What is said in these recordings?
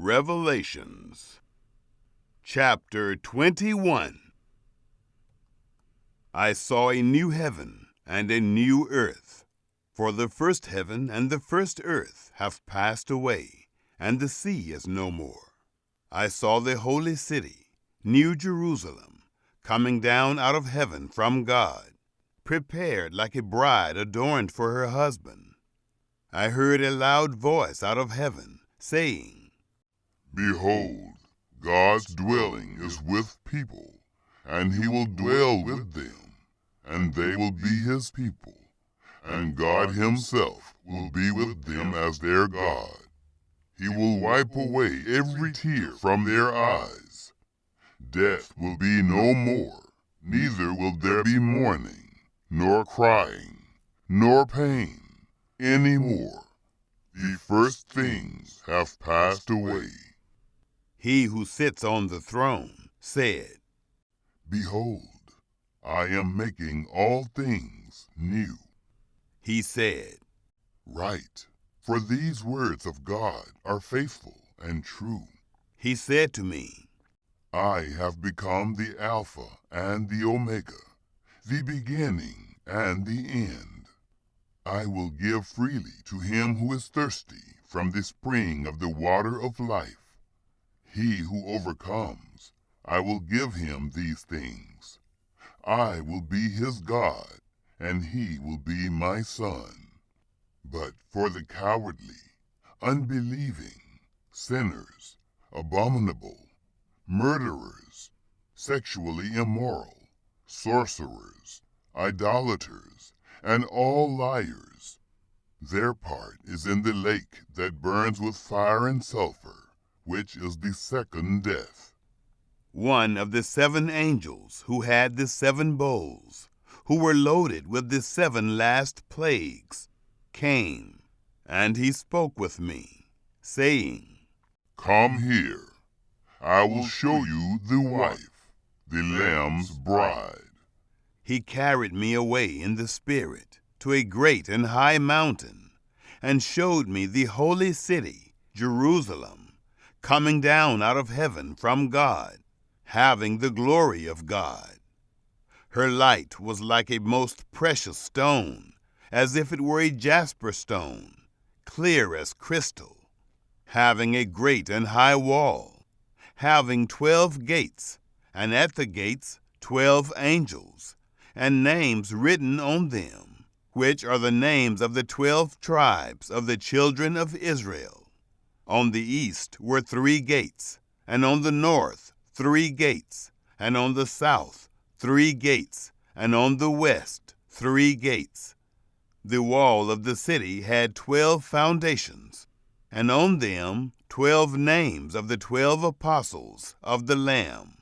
Revelations, chapter 21. I saw a new heaven and a new earth, for the first heaven and the first earth have passed away, and the sea is no more. I saw the holy city, New Jerusalem, coming down out of heaven from God, prepared like a bride adorned for her husband. I heard a loud voice out of heaven, saying, Behold, God's dwelling is with people, and he will dwell with them, and they will be his people, and God himself will be with them as their God. He will wipe away every tear from their eyes. Death will be no more, neither will there be mourning, nor crying, nor pain any more. The first things have passed away. He who sits on the throne said, Behold, I am making all things new. He said, Write, for these words of God are faithful and true. He said to me, I have become the Alpha and the Omega, the beginning and the end. I will give freely to him who is thirsty from the spring of the water of life. He who overcomes, I will give him these things. I will be his God, and he will be my son. But for the cowardly, unbelieving, sinners, abominable, murderers, sexually immoral, sorcerers, idolaters, and all liars, their part is in the lake that burns with fire and sulfur, which is the second death. One of the 7 angels who had the 7 bowls, who were loaded with the 7 last plagues, came, and he spoke with me, saying, Come here, I will show you the wife, the Lamb's bride. He carried me away in the Spirit to a great and high mountain, and showed me the holy city, Jerusalem, coming down out of heaven from God, having the glory of God. Her light was like a most precious stone, as if it were a jasper stone, clear as crystal, having a great and high wall, having 12 gates, and at the gates 12 angels, and names written on them, which are the names of the 12 tribes of the children of Israel. On the east were 3 gates, and on the north 3 gates, and on the south 3 gates, and on the west 3 gates. The wall of the city had 12 foundations, and on them 12 names of the 12 apostles of the Lamb.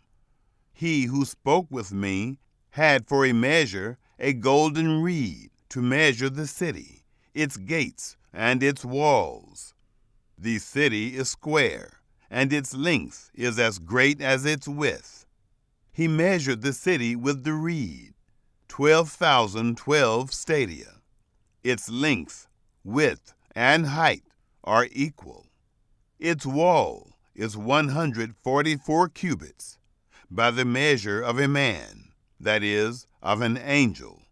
He who spoke with me had for a measure a golden reed to measure the city, its gates, and its walls. The city is square, and its length is as great as its width. He measured the city with the reed, 12,012 stadia. Its length, width, and height are equal. Its wall is 144 cubits, by the measure of a man, that is, of an angel.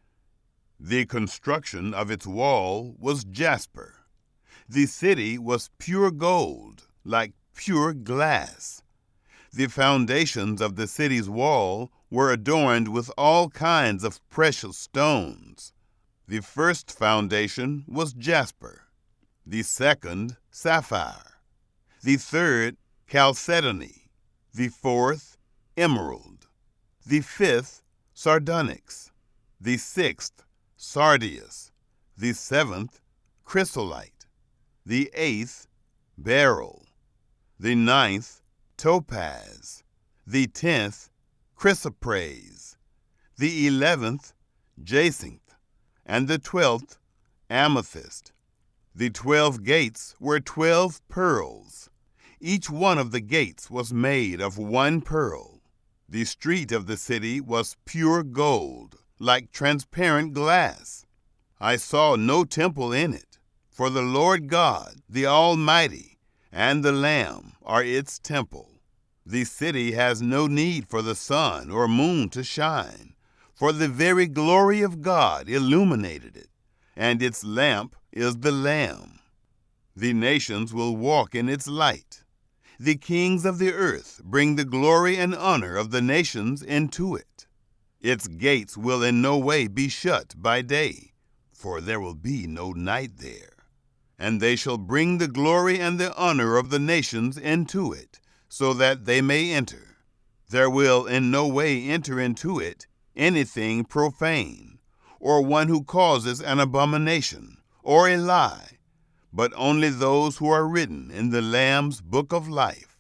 The construction of its wall was jasper. The city was pure gold, like pure glass. The foundations of the city's wall were adorned with all kinds of precious stones. The first foundation was jasper, the second sapphire, the third chalcedony, the fourth emerald, the fifth sardonyx, the sixth sardius, the seventh chrysolite, the 8th beryl, the 9th topaz, the 10th chrysoprase, the 11th jacinth, and the 12th amethyst. The 12 gates were 12 pearls. Each one of the gates was made of 1 pearl. The street of the city was pure gold, like transparent glass. I saw no temple in it, for the Lord God, the Almighty, and the Lamb are its temple. The city has no need for the sun or moon to shine, for the very glory of God illuminated it, and its lamp is the Lamb. The nations will walk in its light. The kings of the earth bring the glory and honor of the nations into it. Its gates will in no way be shut by day, for there will be no night there. And they shall bring the glory and the honor of the nations into it, so that they may enter. There will in no way enter into it anything profane, or one who causes an abomination, or a lie, but only those who are written in the Lamb's book of life.